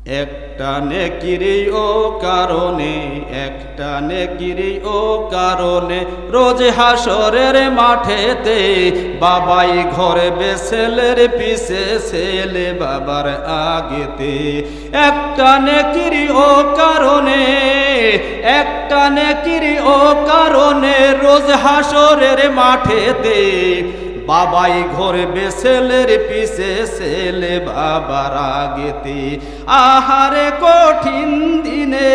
একটা নেকির ও কারণে, একটা নেকির ও কারণে রোজ হাসরের মাঠেতে বাবাই ঘরে ছেলের পিছে, ছেলে বাবার আগেতে। একটা নেকির ও কারণে, একটা নেকির ও কারণে রোজ হাসরের মাঠেতে বাবাই ঘরে ছেলের পিছে, ছেলে বাবার আগেতে। আহারে কঠিন দিনে,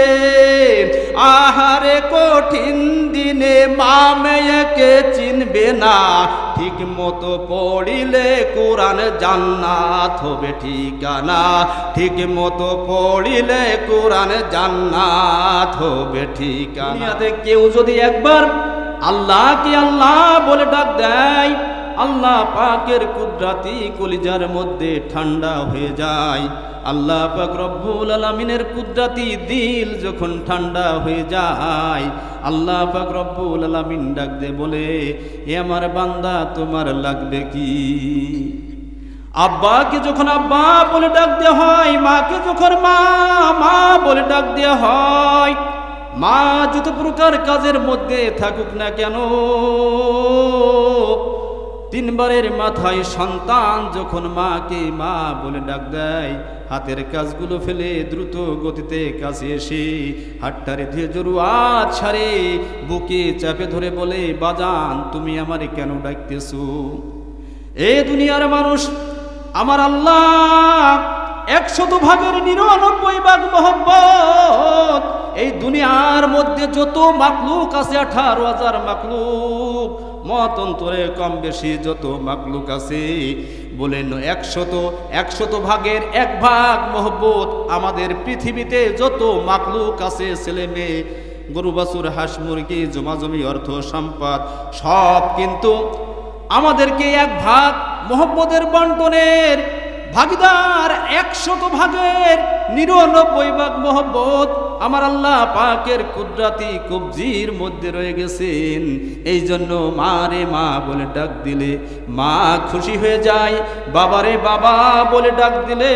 আহারে কঠিন দিনে মা মেয়েকে চিনবে না, ঠিক মতো পড়িলে কোরআন জান্নাত হবে ঠিকানা, ঠিক মতো পড়িলে কোরআন জান্নাত হবে ঠিকানা। কেউ যদি একবার আল্লাহকে আল্লাহ বলে ডাক দেয়, আল্লাহ পাকের কুদরতি কলিজার মধ্যে ঠান্ডা হয়ে যায়। আল্লাহ পাক রব্বুল আলামিনের কুদরতি দিল যখন ঠান্ডা হয়ে যায়, আল্লাহ পাক রব্বুল আলামিন ডাক দে বলে, এ আমার বান্দা তোমার লাগবে কি? আব্বাকে যখন আব্বা বলে ডাক দেওয়া হয়, মাকে যখন মা মা বলে ডাক দেওয়া হয়, মা যত প্রকার কাজের মধ্যে থাকুক না কেন, তিনবারের মাথায় সন্তান যখন মাকে মা বলে ডাক দেয়, হাতের কাজগুলো ফেলে দ্রুত গতিতে কাছে এসে হাতটারে ধুয়ে জরুয়াত ছাড়ে বুকে চাপে ধরে বলে, বাজান তুমি আমারে কেন ডাকতেছো? এই দুনিয়ার মানুষ আমার আল্লাহ 100 ভাগের 99 ভাগ মহব্বত। এই দুনিয়ার মধ্যে যত মাখলুক আছে 18,000 মাখলুক, মত অন্তরে কম বেশি যত মাখলুক আছে, বলেন 100 ভাগের 1 ভাগ মহব্বত আমাদের পৃথিবীতে যত মাখলুক আছে, ছেলে মেয়ে, গরু বাছুর, হাঁস মুরগি, জমাজমি, অর্থ সম্পদ সব কিন্তু আমাদেরকে 1 ভাগ মহব্বতের বন্টনের ভাগিদার। 100 ভাগের 99 ভাগ মহব্বত আমার আল্লাহ পাকের কুদরতি কবজির মধ্যে রয়ে গেছেন। এই জন্য মা রে মা বলে ডাক দিলে মা খুশি হয়ে যায়, বাবারে বাবা বলে ডাক দিলে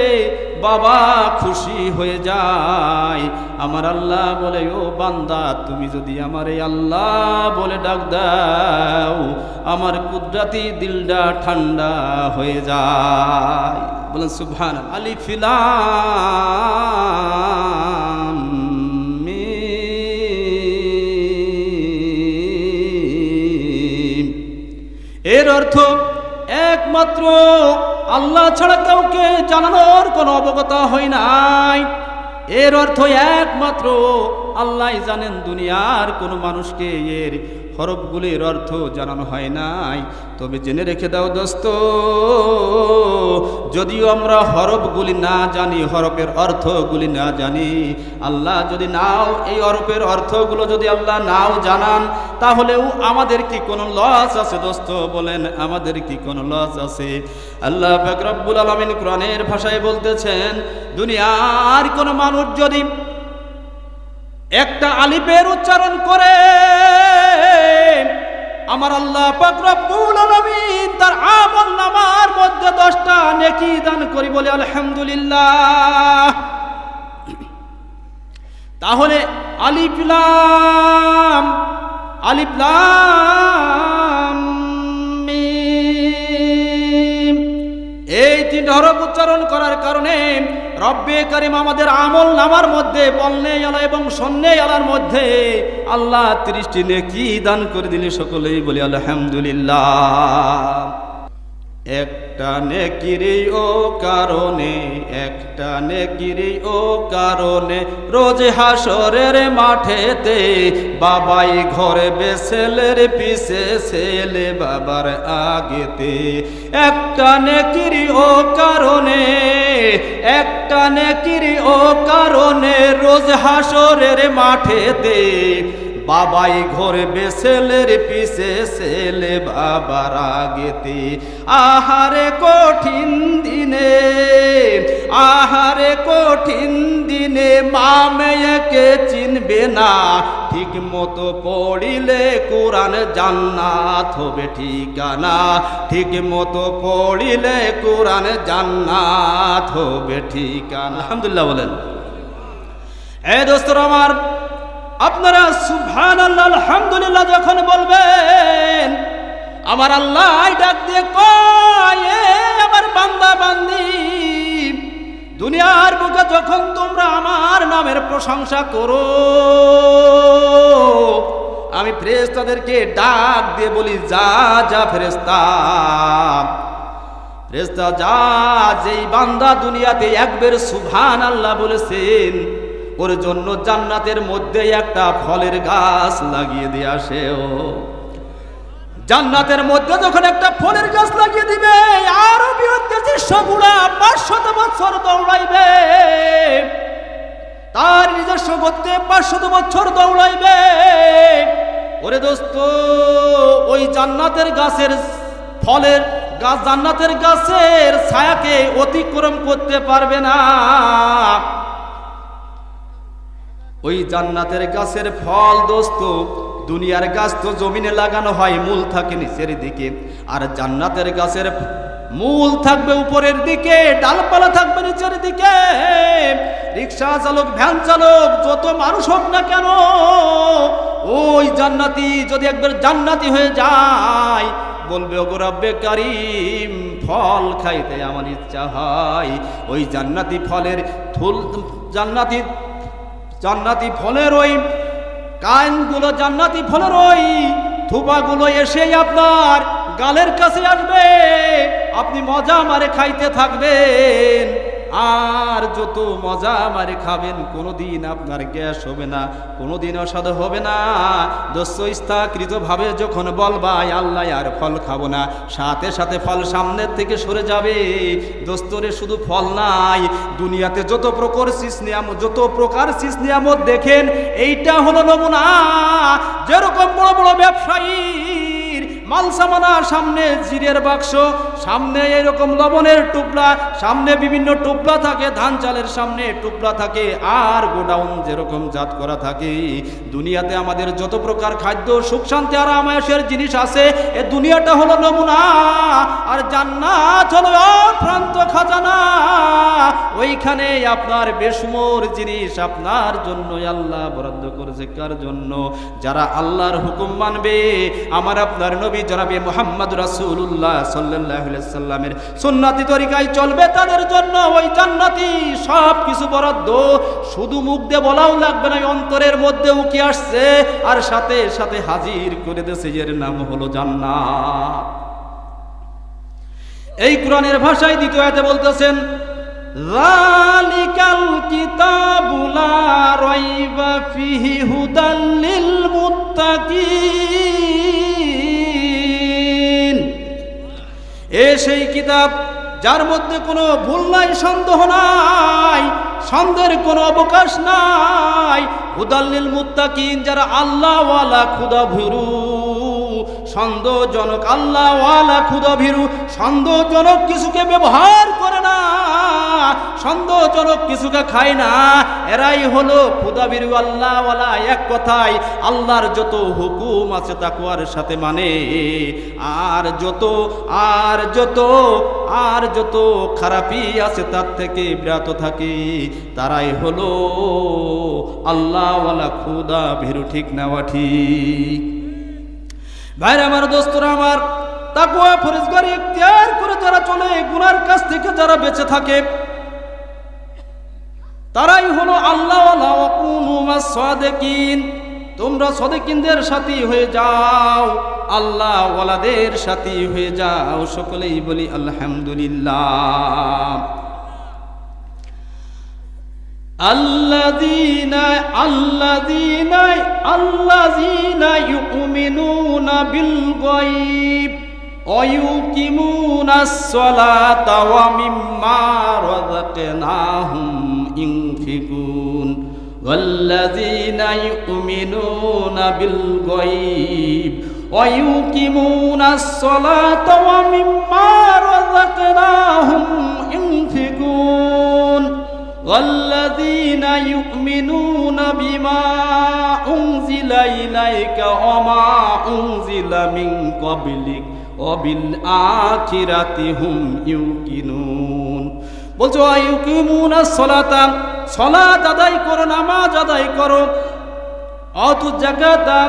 বাবা খুশি হয়ে যায়। আমার আল্লাহ বলে, ও বান্দা তুমি যদি আমারে আল্লাহ বলে ডাক দাও, আমার কুদরতি দিলটা ঠান্ডা হয়ে যায়। বলেন সুবহানাল্লাহ। আলিফ লাম মিম। এর অর্থ একমাত্র আল্লাহ ছাড়া কাউকে জানানোর কোনো অবগত হয় নাই। এর অর্থ একমাত্র আল্লাহ জানেন, দুনিয়ার কোনো মানুষকে এর হরফগুলির অর্থ জানানো হয় নাই। তবে জেনে রেখে দাও দোস্ত, যদিও আমরা হরফগুলি না জানি, হরফের অর্থগুলি না জানি, আল্লাহ যদি নাও এই হরফের অর্থগুলো যদি আল্লাহ নাও জানান, তাহলেও আমাদের কি কোনো লস আছে দোস্ত? বলেন আমাদের কি কোনো লস আছে? আল্লাহ পাক রব্বুল আলামিন কোরআনের ভাষায় বলতেছেন, দুনিয়ার কোনো মানুষ যদি একটা আলিফের উচ্চারণ করে, আমার আল্লাহ পাক রব্বুল আলামিন তার আমলনামার মধ্যে 10টা নেকি দান করি। বলে আলহামদুলিল্লাহ। তাহলে আলিফ লাম, আলিফ লাম মিম, এই 3 হরফ উচ্চারণ করার কারণে রব্বে কারিম আমাদের আমল নামার মধ্যে, বলনে আলা এবং শোননে আলার মধ্যে আল্লাহ 30টি নেকি দান করে দিলে সকলেই বলি আলহামদুলিল্লাহ। একটা নেকির ও কারণে, একটা নেকির ও কারণে রোজ হাসরের মাঠেতে বাবাই ঘরে ছেলের পিছে, ছেলে বাবার আগেতে। একটা নেকির ও কারণে, একটা নেকির ও কারণে রোজ হাসরের মাঠেতে বাবাই ঘরে ছেলের পিছে, ছেলে বাবার আগেতে। আহারে কঠিন দিনে, আহারে কঠিন দিনে মা মেয়েকে চিনবে না, ঠিক মতো পড়িলে কোরআন জান্নাত হবে ঠিকানা, ঠিক মতো পড়িলে কোরআন জান্নাত হবে ঠিকানা। আলহামদুলিল্লাহ বলেন। এই দোস্তরা আমার, আপনারা সুবহানাল্লাহ আলহামদুলিল্লাহ যখন বলবেন, আমার আল্লাহ ডাক দিয়ে কয়, আমার বান্দা বান্দি, দুনিয়ার বুকে যখন তোমরা আমার নামের প্রশংসা করো, আমি ফেরেশতাদেরকে ডাক দিয়ে বলি, যা যা ফেরেশতা, ফেরেশতা যা, যেই বান্দা দুনিয়াতে একবার সুবহানাল্লাহ বলেছেন, ওর জন্য জান্নাতের মধ্যে একটা ফলের গাছ লাগিয়ে দিয়ে আসে। ও জান্নাতের মধ্যে যখন একটা ফলের গাছ লাগিয়ে দিবে, আরো বৃহত্তর সগুড়া 500 বছর দৌড়াইবে, তার নিজস্ব গতিতে 500 বছর দৌড়াইবে। ওরে দোস্ত, ওই জান্নাতের গাছের ফলের গাছ, জান্নাতের গাছের ছায়াকে অতিক্রম করতে পারবে না। ওই জান্নাতের গাছের ফল দোস্ত, দুনিয়ার গাছ তো জমিনে লাগানো হয়, মূল থাকে নিচের দিকে, আর জান্নাতের গাছের মূল থাকবে উপরের দিকে, ডালপালা থাকবে নিচের দিকে। রিক্সা চালক, ভ্যান চালক, যত মানুষ হোক না কেন, ওই জান্নাতি যদি একবার জান্নাতি হয়ে যায়, বলবে, ওগো রব্বে কারীম, ফল খাইতে আমার ইচ্ছা হয়। ওই জান্নাতি ফলের থুল, জান্নাতি ফলের ওই কানগুলো, জান্নাতি ফলের ওই থুপাগুলো এসে আপনার গালের কাছে আসবে, আপনি মজা মারে খাইতে থাকবেন। আর যত মজা মারে খাবেন, কোনোদিন আপনার গ্যাস হবে না, কোনোদিন অসাদ হবে না। দোস্ত, ইস্তাকৃত ভাবে যখন বলবা আল্লাহ আর ফল খাবো না, সাথে সাথে ফল সামনের থেকে সরে যাবে। দোস্তরে শুধু ফল নাই, দুনিয়াতে যত প্রকার শীষ নিয়ামত দেখেন, এইটা হলো নমুনা। যেরকম বড় বড় ব্যবসায়ীর মাল সামানা, সামনে জিরের বাক্স, সামনে এরকম লবণের টুপলা, সামনে বিভিন্ন টুপলা থাকে, ধান চালের সামনে টুপলা থাকে, আর গোডাউন যেরকম জাত করা থাকে। দুনিয়াতে আমাদের যত প্রকার খাদ্য, সুখ শান্তি আর আরামায়েশের জিনিস আছে, এ দুনিয়াটা হলো নমুনা, আর জান্নাত হলো অফ্রান্ত খাজানা। ওইখানে আপনার বেশুমার জিনিস আপনার জন্য আল্লাহ বরাদ্দ করেছে। কার জন্য? যারা আল্লাহর হুকুম মানবে, আমার আপনার নবী জনাবে মুহাম্মদ রাসূলুল্লাহ সাল্লাল্লাহু আলাইহি সাল্লামের সুন্নতি তরিকায় চলবে, তাদের জন্য ওই জান্নাতি সব কিছু বরাদ্দ। শুধু মুখ দিয়ে বলাও লাগবে না, অন্তরের মধ্যে উকি আসছে, আর সাথে সাথে হাজির করে দিয়েছে, এর নাম হলো জান্নাত। এই কোরআনের ভাষায় দ্বিতীয় আয়াতে বলতেছেন, যালিকাল কিতাবু লা রাইবা ফিহি হুদাল লিল মুত্তাকিন। সেই কিতাব যার মধ্যে কোনো ভুল নাই, সন্দেহ নাই, সন্দেহের কোনো অবকাশ নাই। হুদাল লিল মুত্তাকিন, যারা আল্লাহওয়ালা, খুদা ভীরু, সন্দেহজনক আল্লাহওয়ালা, খুদা ভীরু, সন্দেহজনক কিছুকে ব্যবহার করে না, সন্দেহজনক কিছুকে খায় না, এরাই হলো খুদা ভীরু আল্লাহওয়ালা। এক কথায় আল্লাহর যত হুকুম আছে তাকওয়ার সাথে মানে, আর যত খারাপি আছে তার থেকে বিরত থাকে, তারাই হলো আল্লাহওয়ালা, খুদা ভীরু। ঠিক না ঠিক? ভাইরা আমার, দোস্তরা আমার, তাকওয়া ফরজগারি ইখতিয়ার করে যারা চলে, গুনার কাছ থেকে যারা বেঁচে থাকে, তারাই হলো আল্লাহওয়ালা। ওয়া কুনু মাস সাদিকিন, তোমরা সাদিকিনদের সাথী হয়ে যাও, আল্লাহওয়ালাদের সাথী হয়ে যাও। সকলেই বলি আলহামদুলিল্লাহ। আল্লাযীনা ইউমিনুনা বিল গায়ব ওয়া ইউকিমুনাস সালাতা ওয়া মিম্মা রাযাকনাহুম ইনফিকুন। ওয়াল্লাযীনা ইউমিনুনা বিল গায়ব ওয়া ইউকিমুনাস সালাতা ওয়া মিম্মা রাযাকনাহুম ইনফিকুন। والذين يؤمنون بما أنزل إليك وما أنزل من قبلك وبالآخرة هم يوقنون বলছো আইয়ুকিমুনাস সালাতা সালাত আদায় করো নামাজ আদায় করো আতু যাকাতা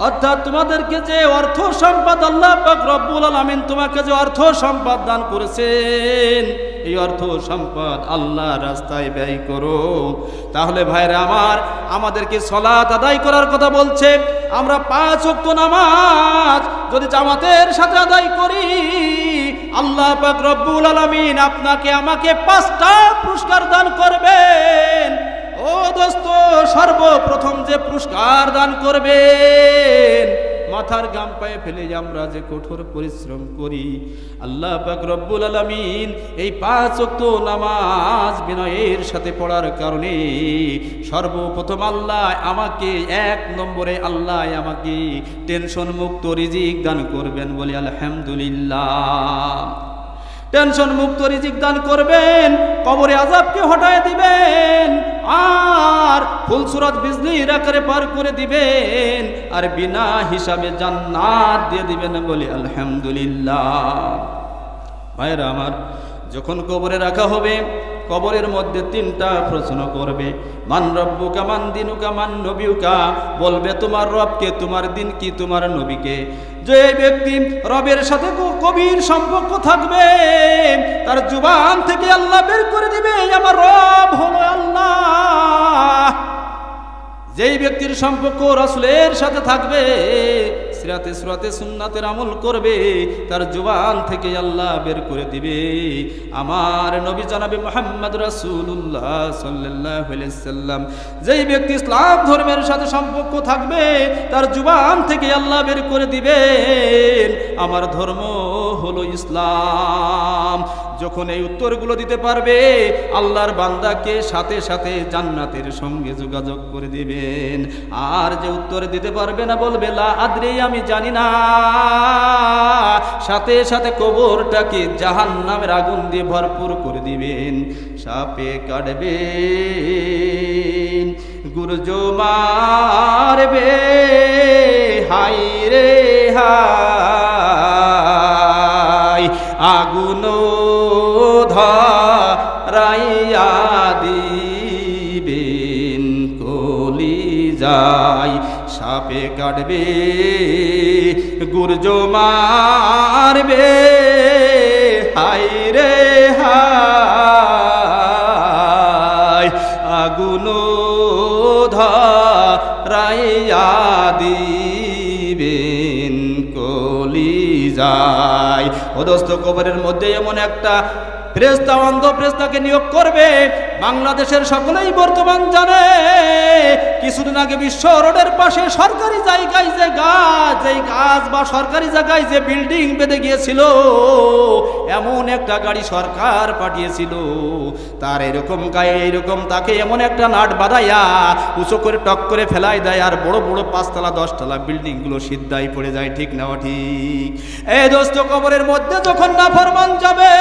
অর্থাৎ তোমাদেরকে যে অর্থ সম্পদ আল্লাহ পাক রব্বুল আলামিন তোমাকে যে অর্থ সম্পদ দান করেছেন এই অর্থ সম্পদ আল্লাহর রাস্তায় ব্যয় করো। তাহলে ভাইরা আমার আমাদেরকে সালাত আদায় করার কথা বলছে। আমরা 5 ওয়াক্ত নামাজ যদি জামাতের সাথে আদায় করি আল্লাহ পাক রব্বুল আলামিন আপনাকে আমাকে 5টা পুরস্কার দান করবেন। ও দোস্ত সর্বপ্রথম যে পুরস্কার দান করবেন মাথার গাম পায়ে ফেলে আমরা যে কঠোর পরিশ্রম করি আল্লাহ পাক রব্বুল আলামিন এই 5 ওয়াক্ত নামাজ বিনয়ের সাথে পড়ার কারণে সর্বপ্রথম আল্লাহ আমাকে 1 নম্বরে আল্লাহ আমাকে টেনশন মুক্ত রিজিক দান করবেন বলি আলহামদুলিল্লাহ। টেনশন মুক্ত রিজিক দান করবেন, কবরে আযাবকে হটায় দিবেন, আর ফুলসুরাত বিজলির আকারে পার করে দিবেন, আর বিনা হিসাবে জান্নাত দিয়ে দিবেন বলি আলহামদুলিল্লাহ। ভাইরা আমার যখন কবরে রাখা হবে কবরের মধ্যে 3টা প্রশ্ন করবে, মান রব্বুকা মান দিনুকা মান নবিয়ুকা, বলবে তোমার রবকে, তোমার দিন কি, তোমার নবীকে। যে ব্যক্তি রবের সাথে গভীর সম্পর্ক থাকবে তার জুবান থেকে আল্লাহ বের করে দিবে আমার রব হলো আল্লাহ। যেই ব্যক্তির সম্পর্ক রাসূলের সাথে থাকবে সিরাতে সুন্নাতের আমল করবে তার জুবান থেকে আল্লাহ বের করে দিবে আমার নবী জনাবে মুহাম্মদ রাসূলুল্লাহ সাল্লাল্লাহু আলাইহি সাল্লাম। যেই ব্যক্তি ইসলাম ধর্মের সাথে সম্পর্ক থাকবে তার জুবান থেকে আল্লাহ বের করে দিবেন আমার ধর্ম হলো ইসলাম। যখন এই উত্তরগুলো দিতে পারবে আল্লাহর বান্দাকে সাথে সাথে জান্নাতের সঙ্গে যোগাযোগ করে দিবেন। আর যে উত্তর দিতে পারবে না বলবে লা আদরি, আমি জানি না, সাথে সাথে কবরটাকে জাহান্নামের আগুন দিয়ে ভরপুর করে দিবেন। সাপে কাটবে গুরজ মারবে হাই রে হাই, আগুন ধরাইয়া দিবেন কলিজায়। সাপে কাটবে গুরজ মারবে হাই রে হাই, আগুন ধরাইয়া দিবেন কলিজায়। ও দোস্ত কবরের মধ্যে এমন একটা ফেরেশতা, অন্ধ ফেরেশতাকে নিয়োগ করবে। বাংলাদেশের সকলেই বর্তমান জানে কিছুদিন আগে বিশ্ব রোডের পাশে সরকারি জায়গায় যে গাছ বা সরকারি জায়গায় যে বিল্ডিং বেঁধে গিয়েছিল এমন একটা গাড়ি সরকার পাঠিয়েছিল, তার এরকম গায়ে এইরকম তাকে এমন একটা নাট বাঁধাইয়া উঁচু করে টক করে ফেলাই দেয়, আর বড় বড় 5 তলা 10 তলা বিল্ডিং গুলো সিদ্ধাই পড়ে যায়। ঠিক না ঠিক? এই দোস্ত কবরের মধ্যে যখন নাফরমান যাবে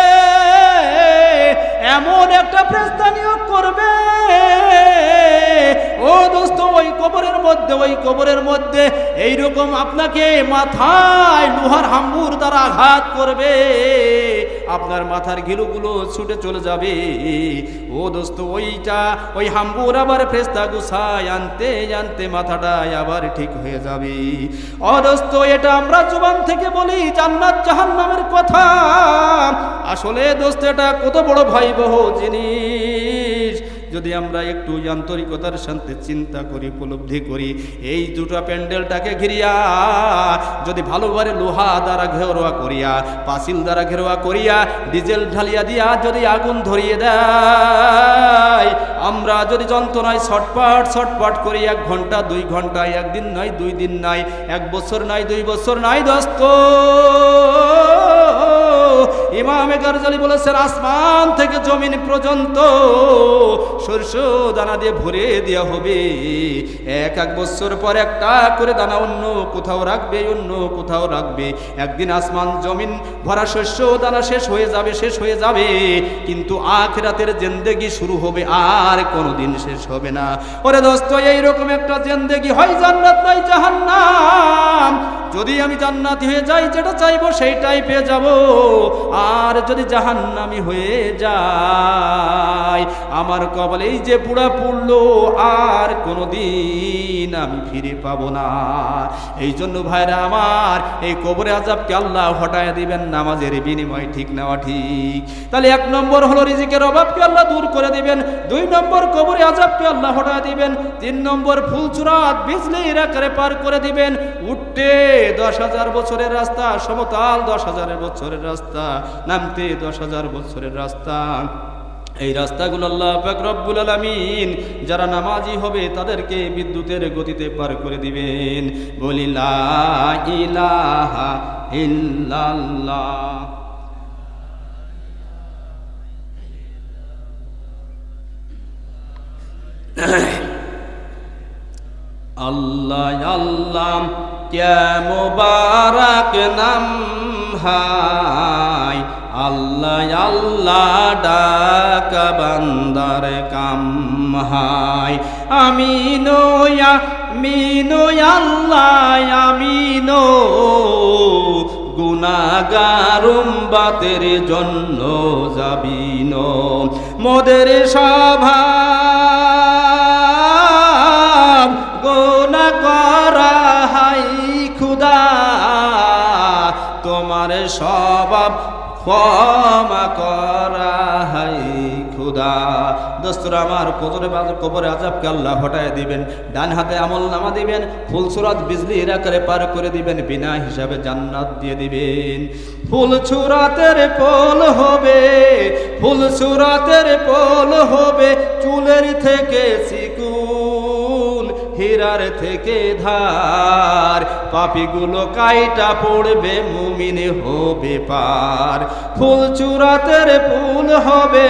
এমন একটা ফেরেশতা নিয়োগ করবে, ও দোস্ত ওই কবরের মধ্যে এইরকম আপনাকে মাথায় লোহার হাম্বুর দ্বারা আঘাত করবে, আপনার মাথার ঘিলুগুলো ছুটে চলে যাবে। ও দোস্ত ওই হাম্বুর আবার ফেরেশতা গুছায় আনতে আনতে মাথাটা আবার ঠিক হয়ে যাবে। ও দোস্ত এটা আমরা জবান থেকে বলি জান্নাত জাহান্নামের কথা, আসলে দোস্ত এটা কত বড় ভয়াবহ জিনিস যদি আমরা একটু আন্তরিকতার সাথে চিন্তা করি, উপলব্ধি করি। এই দুটো প্যান্ডেলটাকে ঘিরিয়া যদি ভালোভাবে লোহা দ্বারা ঘেরোয়া করিয়া, পাঁচিল দ্বারা ঘেরোয়া করিয়া, ডিজেল ঢালিয়া দিয়া যদি আগুন ধরিয়ে দেয়, আমরা যদি যন্ত্রণায় ছটপট করি 1 ঘন্টা 2 ঘন্টা, 1 দিন নয় 2 দিন নয়, 1 বছর নয় 2 বছর নয় দোস্ত, ইমামে গারজালি বলেছেন আসমান থেকে জমিন পর্যন্ত সরষে দানা দানা দিয়ে ভরে দেওয়া হবে। এক এক বছর পর একটা করে দানা অন্য কোথাও রাখবে, অন্য কোথাও রাখবে। একদিন আসমান জমিন ভরা শস্য দানা শেষ হয়ে যাবে, কিন্তু আখিরাতের জিন্দেগি শুরু হবে, আর কোনোদিন শেষ হবে না। ওরে দোস্ত, এইরকম একটা জিন্দেগি, হয় জান্নাত নাই জাহান্নাম। যদি আমি জান্নাতি হয়ে যাই, যেটা চাইবো সেইটাই পেয়ে যাব, আর যদি জাহান্নামি হয়ে যাই, আমার কপালেই যে পুরা পড়লো, আর কোনোদিন আমি ফিরে পাবো না। এই জন্য ভাইরা আমার, এই কবরে আযাবকে আল্লাহ হটায় দিবেন নামাজের বিনিময়, ঠিক নেওয়া ঠিক। তাহলে 1 নম্বর হলো রিজিকের অভাবকে আল্লাহ দূর করে দিবেন, 2 নম্বর কবরে আযাবকে আল্লাহ হটায় দিবেন, 3 নম্বর ফুলচুরাত বিজলির আকারে পার করে দিবেন। উঠতে 10,000 বছরের রাস্তা, সমতল 10,000 বছরের রাস্তা, নামতে 10,000 বছরের রাস্তা। এই রাস্তাগুলো আল্লাহ পাক রব্বুল আলামিন যারা নামাজি হবে তাদেরকে বিদ্যুতের গতিতে পার করে দিবেন। বলি লা ইলাহা ইল্লাল্লাহ। আল্লাহ আল্লাহ क्या मुबारक नाम हाय, আল্লাহ আল্লাহ ডাকা বান্দার কাম হায়। আমিনো আমিনো আল্লাহ আমিনো, গুনাহগার উম্মতের জন্য যাবিনো। মোদের স্বভাব গুনাহ করা হাই খুদা, তোমার স্বভাব ক্ষমা করা হাই খুদা। দোস্তরা আমার, কবরে আযাবকে আল্লাহ হটায় দিবেন, ডান হাতে আমলনামা দিবেন, ফুলসুরাত বিজলির আকারে পার করে দিবেন, বিনা হিসাবে জান্নাত দিয়ে দিবেন। ফুলসুরাতের পোল হবে, ফুলসুরাতের পোল হবে, চুলের থেকে চিকুন, হীরার থেকে ধার, পাপীগুলো কাইটা পড়বে, মুমিন হবে পার। ফুলচুরাতের পুল হবে,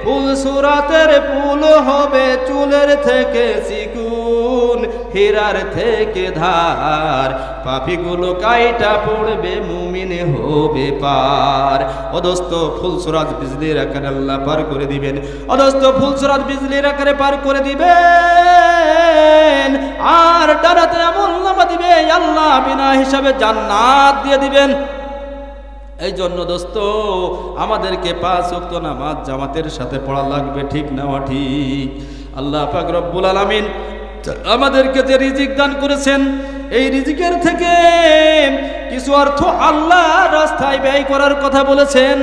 ফুলসুরাতের পুল হবে, চুলের থেকে চিকুন, হীরার থেকে ধার, পাপীগুলো কাইটা পড়বে, মুমিন হবে পার। ও দোস্ত, ফুলসুরাত বিজলির আকারে আল্লাহ পার করে দিবেন। ও দোস্ত, ফুলসুরাত বিজলির আকারে পার করে দিবেন, আর ডানাতে আমলনামা দিবে, আল্লাহ বিনা হিসাবে জান্নাত দিয়ে দিবেন। এই জন্য দোস্ত, আমাদেরকে 5 ওয়াক্ত নামাজ জামাতের সাথে পড়া লাগবে, ঠিক নেওয়া ঠিক। আল্লাহ পাক রব্বুল আলামিন আমাদেরকে যে রিজিক দান করেছেন, এই রিজিকের থেকে কিছু অর্থ আল্লাহ রাস্তায় ব্যয় করার কথা বলেছেন।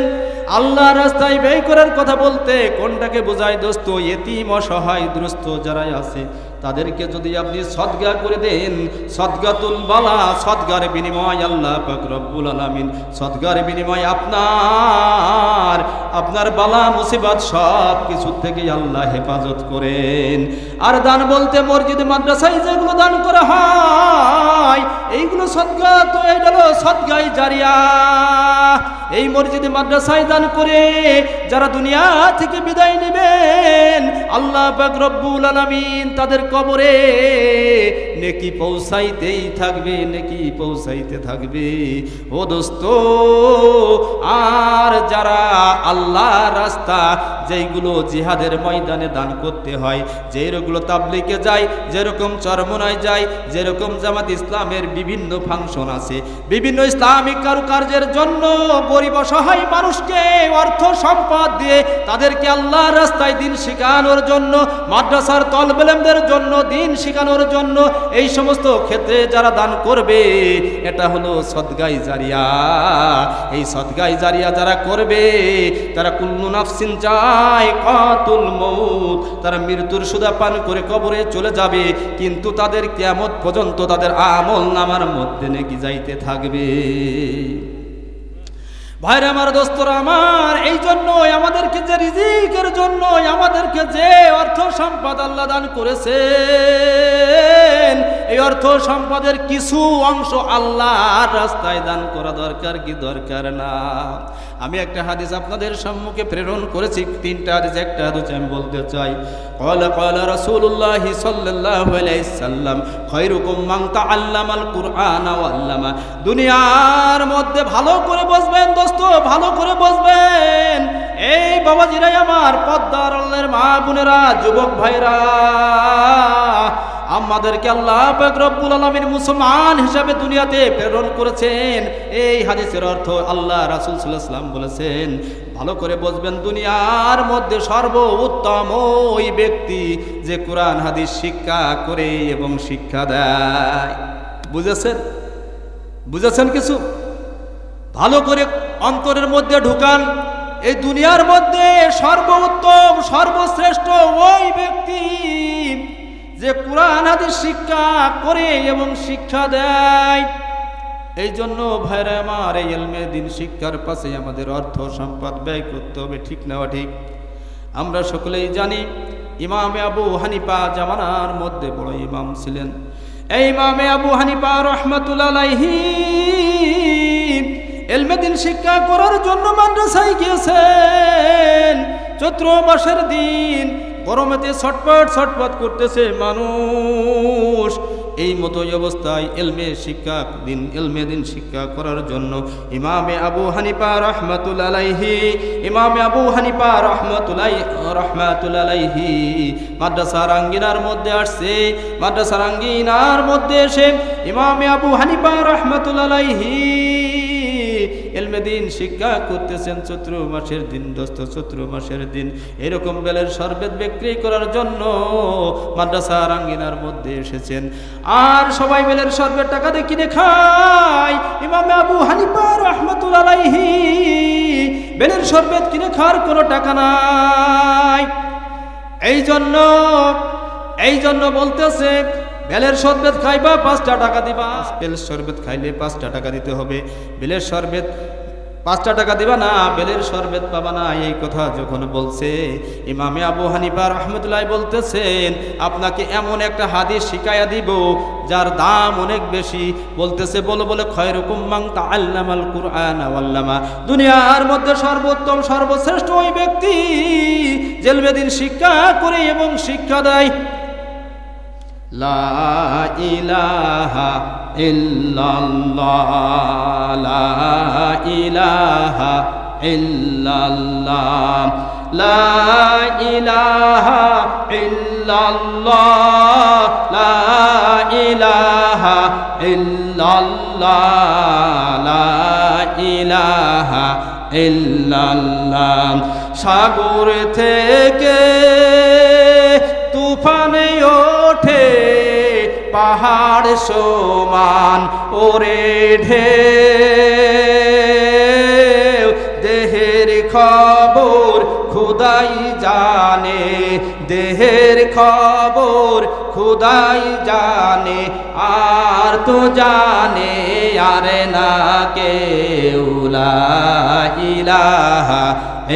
আল্লাহ রাস্তায় ব্যয় করার কথা বলতে কোনটাকে বোঝায় দোস্ত? এতিম, অসহায়, দুরস্ত যারাই আছে তাদেরকে যদি আপনি সদকা করে দেন, সদকাতুল বালা, সদকার বিনিময় আল্লাহ পাক রব্বুল আলামিন সদকার বিনিময় আপনার বালা মুসিবত সব কিছু থেকে আল্লাহ হেফাজত করেন। আর দান বলতে মসজিদ মাদ্রাসায় যেগুলো দান করা হয়, এইগুলো সদকা, তো এই হলো সদকাই জারিয়া। এই মসজিদ মাদ্রাসায় দান করে যারা দুনিয়া থেকে বিদায় নেবেন, আল্লাহ পাক রব্বুল আলামিন তাদের কবরে নেকি পৌঁছাইতেই থাকবে, নেকি পৌঁছাইতে থাকবে। ও দোস্ত, আর যারা আল্লাহ রাস্তা, যেইগুলো জিহাদের ময়দানে দান করতে হয়, যেগুলো তাবলিগে যায়, যেরকম চরমনায় যায়, যেরকম জামাত ইসলামের বিভিন্ন ফাংশন আছে, বিভিন্ন ইসলামিক কারুকার্যের জন্য গরিব অসহায় মানুষকে অর্থ সম্পদ দিয়ে তাদেরকে আল্লাহ রাস্তায় দিন শিখানোর জন্য, মাদ্রাসার তলবে ইলমদের জন্য, দিন শিখানোর জন্য, এই সমস্ত ক্ষেত্রে যারা দান করবে, এটা হলো সদকায়ে জারিয়া। এই সদকায়ে জারিয়া যারা করবে, তারা কুল্লু নাফসিন যায়কাতুল মউত, তারা মৃত্যুর সুদা পান করে কবরে চলে যাবে, কিন্তু তাদের কিয়ামত পর্যন্ত তাদের আমল নামার মধ্যে নেকি যাইতে থাকবে। ভাইরা আমার, দোস্তরা আমার, এই জন্যই আমাদেরকে যে রিজিকের জন্য আমাদেরকে যে অর্থ সম্পদ আল্লাহ দান করেছেন, এই অর্থ সম্পদের কিছু অংশ আল্লাহর রাস্তায় দান করা দরকার কি দরকার না? আমি একটা হাদিস আপনাদের সম্মুখে প্রেরণ করেছি, তিনটা হাদিস, একটা হাদিস আমি বলতে চাই। ক্বালা রাসূলুল্লাহ সাল্লাল্লাহু আলাইহি সাল্লাম খায়রুকুম মান তাআল্লামাল কুরআনা ওয়া আল্লামা। দুনিয়ার মধ্যে ভালো করে বসবেন দোস্ত, ভালো করে বসবেন। এই বাবাজিরাই আমার, পদ্মার আল্লাহর মা বোনেরা, যুবক ভাইরা, আমাদেরকে আল্লাহ পাক রব্বুল আলামিন মুসলমান হিসাবে দুনিয়াতে প্রেরণ করেছেন। এই হাদিসের অর্থ আল্লাহ রাসূল সাল্লাল্লাহু আলাইহি ওয়াসাল্লাম বলেছেন, ভালো করে বুঝবেন, দুনিয়ার মধ্যে সর্বোত্তম ওই ব্যক্তি যে কোরআন হাদিস শিক্ষা করে এবং শিক্ষা দেয়। বুঝেছেন? বুঝেছেন কিছু? ভালো করে অন্তরের মধ্যে ঢুকান। এই দুনিয়ার মধ্যে সর্বোত্তম সর্বশ্রেষ্ঠ ওই ব্যক্তি যে কোরআন হাদিস শিক্ষা করে এবং শিক্ষা দেয়। এই জন্য ভাইরা আমার, এই ইলমে দ্বীন শিক্ষার পাশে আমাদের অর্থ সম্পদ ব্যয় করতে হবে, ঠিক না ঠিক? আমরা সকলেই জানি ইমামে আবু হানিফা জামানার মধ্যে বড় ইমাম ছিলেন। এই ইমামে আবু হানিফা রাহমাতুল্লাহ আলাইহি ইলমে দ্বীন শিক্ষা করার জন্য মাদ্রাসায় গিয়েছেন। চৈত্র মাসের দিন, গরমেতে ছটপট ছটপট করতেছে মানুষ। এই মতোই অবস্থায় ইলমে দ্বীন শিক্ষা করার জন্য ইমামে আবু হানিফা রাহমাতুল্লাহ আলাইহি মাদ্রাসার আঙ্গিনার মধ্যে আসছে। মাদ্রাসার আঙ্গিনার মধ্যে এসে ইমামে আবু হানিফা রাহমাতুল্লাহ আলাইহি ইলমে দ্বীন শিক্ষা করতেছেন। চৈত্র মাসের দিন দোস্ত, চৈত্র মাসের দিন এরকম বেলের শরবত বিক্রি করার জন্য মাদ্রাসার আঙ্গিনার মধ্যে এসেছেন। আর সবাই বেলের শরবত টাকা দিয়ে কিনে খায়। ইমাম আবু হানিফা রাহমাতুল্লাহ আলাইহি বেলের শরবত কিনে খাওয়ার কোনো টাকা নাই। এই জন্য বলতেছে, বেলের শরবত খাইবা 5টা টাকা দিবা। বেলের শরবত খাইলে 5টা টাকা দিতে হবে। বেলের শরবত 5টা টাকা দিবা না, বেলের শরবত পাবা না। এই কথা যখন বলছে, ইমামে আবু হানিফা রাহমাতুল্লাহ বলতেছেন, আপনাকে এমন একটা হাদিস শিখাইয়া দিব যার দাম অনেক বেশি। বলতেছে, বলে খায়রুকুম মান তাআল্লামাল কুরআনা ওয়া আল্লামা। দুনিয়ার মধ্যে সর্বোত্তম সর্বশ্রেষ্ঠ ওই ব্যক্তি যে ইলমে দ্বীন শিক্ষা করে এবং শিক্ষা দেয়। লা ইলাহা ইল্লাল্লাহ, লা ইলাহা ইল্লাল্লাহ, লা ইলাহা ইল্লাল্লাহ, লা ইলাহা ইল্লাল্লাহ, লা ইলাহা ইল্লাল্লাহ। সাগর থেকে তুফানে ওঠে পাহাড় সমান ওরে ঢেউ, দেহের খবর খুদাই জানে, দেহের খবর খুদাই জানে, আর তো জানে আর না কেউ। লা ইলাহা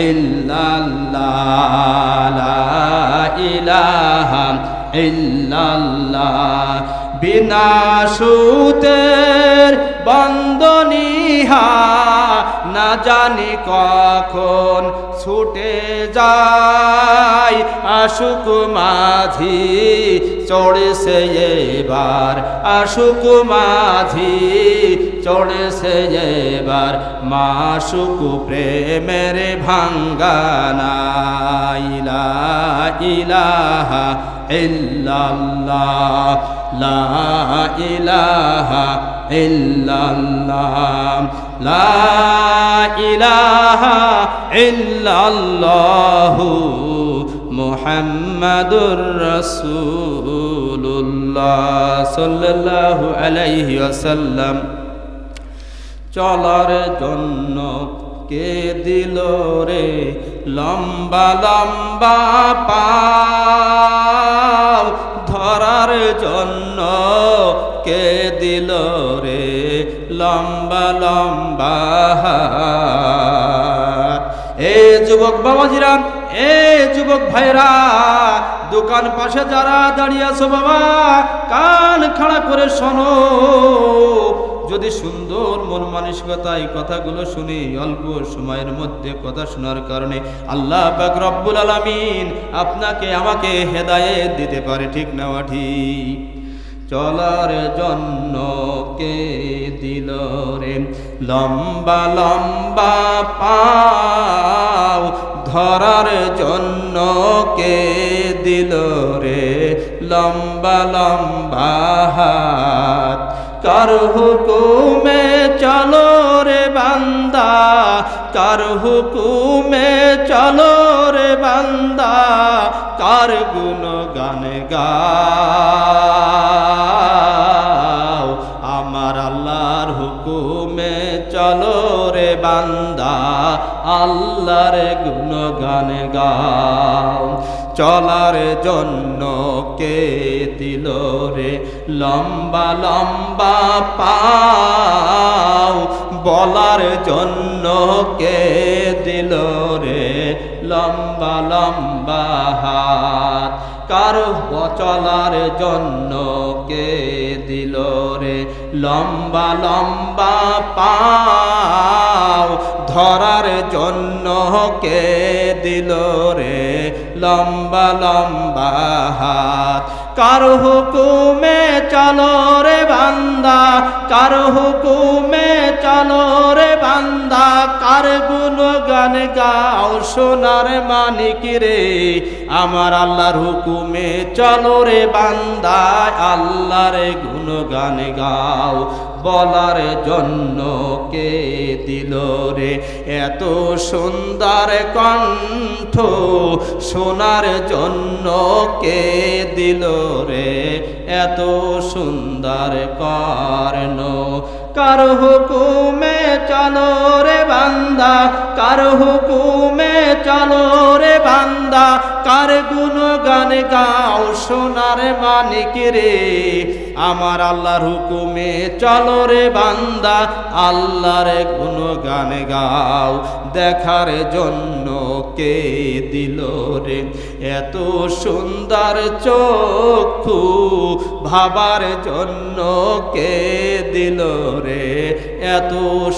ইল্লাল্লাহ, লা ইলাহা ইল্লাল্লাহ। বিনা সুতের বন্দনিহা না জানি কখন ছুটে যায়, আশুক মাঝি চড়েছে এবার, আশুক মাঝি চড়েছে এবার, মাশুক প্রেমের ভাঙ্গানা। লা ইলাহা ইল্লাল্লাহ, লা ইলাহা ইল্লাল্লাহ, লা ইলাহা ইল্লাল্লাহ মুহাম্মাদুর রাসূলুল্লাহ সাল্লাল্লাহু আলাইহি ওয়াসাল্লাম। চলার জন্য কে দিল রে লম্বা লম্বা পাও, ধরার জন্য কে দিল রে লম্বা লম্বা যুবক বাবাজিরা, এ যুবক ভাইরা, দোকান পাশে যারা দাঁড়িয়ে আছো বাবা, কান খাড়া করে শোনো। যদি সুন্দর মন মানসিকতায় কথাগুলো শুনি, অল্প সময়ের মধ্যে কথা শোনার কারণে আল্লাহ পাক রব্বুল আলামিন আপনাকে আমাকে হেদায়েত দিতে পারে, ঠিক না ঠিক? চলার জন্য কে দিল রে লম্বা লম্বা পাও, ধরার জন্য কে দিল রে লম্বা লম্বা হাত। কার হুকুমে চলো রে বান্দা, কার হুকুমে চলো রে বান্দা, কার গুণগান গাও। আমার আল্লাহর হুকুমে চলো রে বান্দা, আল্লাহর গুণগান গাও। চলার জন্য কে দিল রে লম্বা লম্বা পাও, বলার জন্য কে দিল রে লম্বা লম্বা হাত। কারো চলার জন্য কে দিল রে লম্বা লম্বা পাও, ধরার জন্য কে দিল রে লম্বা লম্বা হাত। কার হুকুমে চলো রে বান্দা, কার হুকুমে চলো রে বান্দা, কার গুণগান গাও সোনার মানিক রে। আমার আল্লাহর হুকুমে চলো রে বান্দা, আল্লাহর গুণগান গাও। বলার জন্য কে দিল রে এত সুন্দর কণ্ঠ, শোনার জন্য কে দিল রে এত সুন্দর কর্ণ। কার হুকুমে চলো রে বান্দা, কার হুকুমে চলো রে বান্দা, কার গুণগান গাও সোনার মানিক রে। আমার আল্লাহর হুকুমে চলো রে বান্দা, আল্লাহর গুণগান গাও। দেখার জন্য কে দিল রে এত সুন্দর চক্ষু, ভাবার জন্য কে দিল রে এত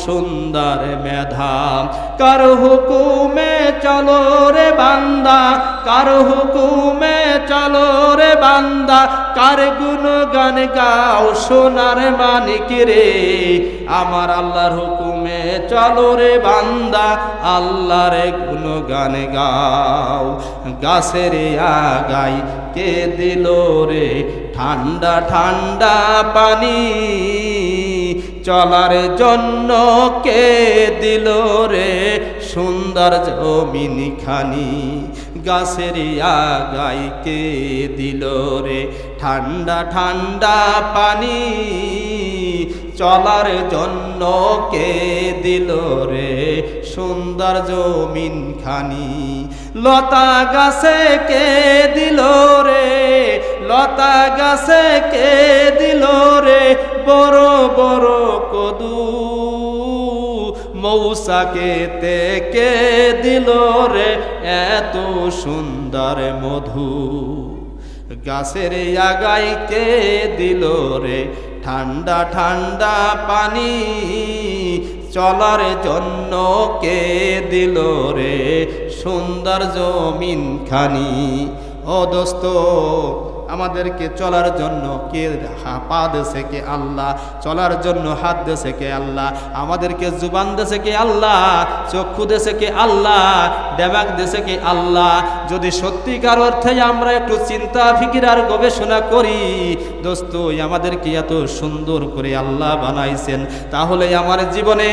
সুন্দর মেধা। কার হুকুমে চলো রে বান্দা, কার হুকুমে চলো রে বান্দা, কার গুণগান গাও সোনার মানিক রে। আমার আল্লাহর হুকুমে চলো রে বান্দা, আল্লাহর গুণগান গাও। গাছের আগায় কে দিল রে ঠান্ডা ঠান্ডা পানি, চলার জন্য কে দিল রে সুন্দর জমিন খানি। গাছের আগায় কে দিল রে ঠান্ডা ঠান্ডা পানি, চলার জন্য কে দিল রে সুন্দর জমিন খানি। লতা গাছে কে দিল রে, লতা গাছে কে দিল রে বড় বড় কদু, মৌসাকেতে কে দিল রে এত সুন্দর মধু। গাছের আগায় কে দিল রে ঠান্ডা ঠান্ডা পানি, চলার জন্য কে দিল রে সুন্দর জমিন খানি। ও দোস্ত, আমাদেরকে চলার জন্য কে পা দেছে কে আল্লাহ, চলার জন্য হাত দেছে কে আল্লাহ, আমাদেরকে জুবান দেছে কে আল্লাহ, চক্ষু দেছে কে আল্লাহ, দেমাগ দেছে কে আল্লাহ। যদি সত্যিকার অর্থে আমরা একটু চিন্তা ফিকির আর গবেষণা করি, দোস্ত আমাদেরকে এত সুন্দর করে আল্লাহ বানাইছেন, তাহলে আমার জীবনে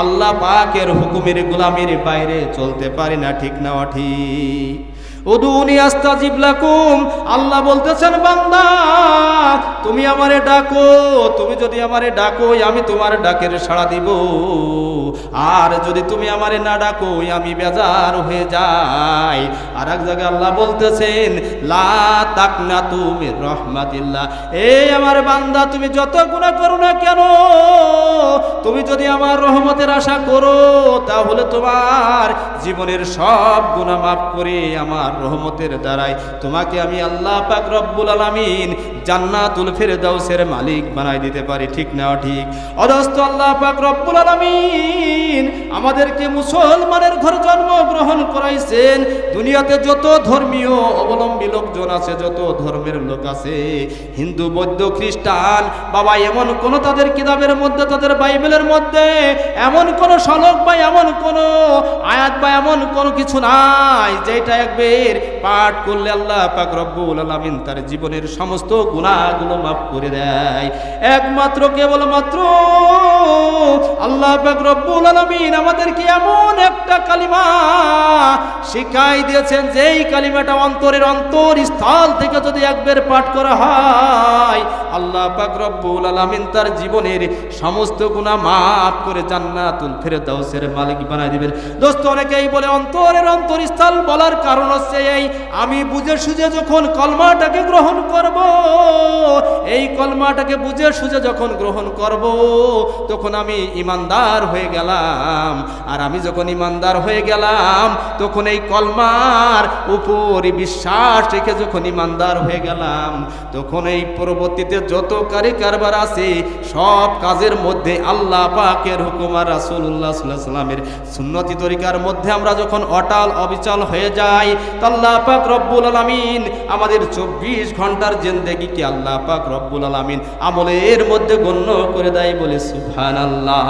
আল্লাহ পাকের হুকুমের গোলামির বাইরে চলতে পারি না, ঠিক না ঠিক? উদুনি আস্তাজিব লাকুম। আল্লাহ বলতেছেন বান্দা তুমি আমারে ডাকো, তুমি যদি আমারে ডাকো আমি তোমার ডাকের সাড়া দিব, আর যদি তুমি আমারে না ডাকো আমি বেজার হয়ে যাই। আর এক জায়গায় আল্লাহ বলতেছেন লা তাকনাতু মির রাহমাতিল্লাহ, এই আমার বান্দা তুমি যত গুনাহ করো না কেন, তুমি যদি আমার রহমতের আশা করো তাহলে তোমার জীবনের সব গুনাহ মাফ করে আমার রহমতের দ্বারাই তোমাকে আমি আল্লাহ পাক রব্বুল আলামিন জান্নাতুল ফেরদাউসের মালিক বানাই দিতে পারি। ঠিক না ঠিক? অদস্ত আল্লাহ পাক রব্বুল আলামিন আমাদেরকে মুসলমানের ঘরে জন্মগ্রহণ করাইছেন। দুনিয়াতে যত ধর্মীয় অবলম্বী লোকজন আছে, যত ধর্মের লোক আছে, হিন্দু বৌদ্ধ খ্রিস্টান, বাবা এমন কোন তাদের কিতাবের মধ্যে, তাদের বাইবেলের মধ্যে এমন কোন শ্লোক বা এমন কোন আয়াত বা এমন কোন কিছু নাই যেটা একবার পাঠ করলে আল্লাহ পাক রব্বুল আলামিন তার জীবনের সমস্ত গুনাহগুলো মাফ করে দেয়। একমাত্র কেবলমাত্র আল্লাহ পাক রব্বুল আলামিন আমাদেরকে এমন একটা কালিমা শিখাই দিয়েছেন, যেই কালিমাটা অন্তরের অন্তরস্থল থেকে যদি একবার পাঠ করা হয় আল্লাহ পাক রব্বুল আলামিন তার জীবনের সমস্ত গুনাহ মাফ করে জান্নাতুল ফেরদাউসের মালিক বানাই দিবেন। দোস্ত অনেকেই বলে অন্তরের অন্তরস্থল বলার কারণ হচ্ছে এই, আমি বুঝে সুঝে যখন কলমাটাকে গ্রহণ করব, এই কলমাটাকে বুঝে সুঝে যখন গ্রহণ করব তখন আমি ইমানদার হয়ে গেলাম। আর আমি যখন ইমানদার হয়ে গেলাম তখন এই কলমার উপর বিশ্বাস রেখে যখন ইমানদার হয়ে গেলাম তখন এই পরবর্তীতে যত কারবার আছে সব কাজের মধ্যে আল্লাহ পাকের হুকুম আর রাসূলুল্লাহ সাল্লাল্লাহু আলাইহি ওয়াসাল্লামের সুন্নতি তরিকার মধ্যে আমরা যখন অটল অবিচল হয়ে যাই আল্লাহ পাক রব্বুল আলামিন আমাদের 24 ঘন্টার জিন্দেগিকে আল্লাহ পাক রব্বুল আলামিন আমলের মধ্যে গণ্য করে দেয়। বলে সুবহানাল্লাহ।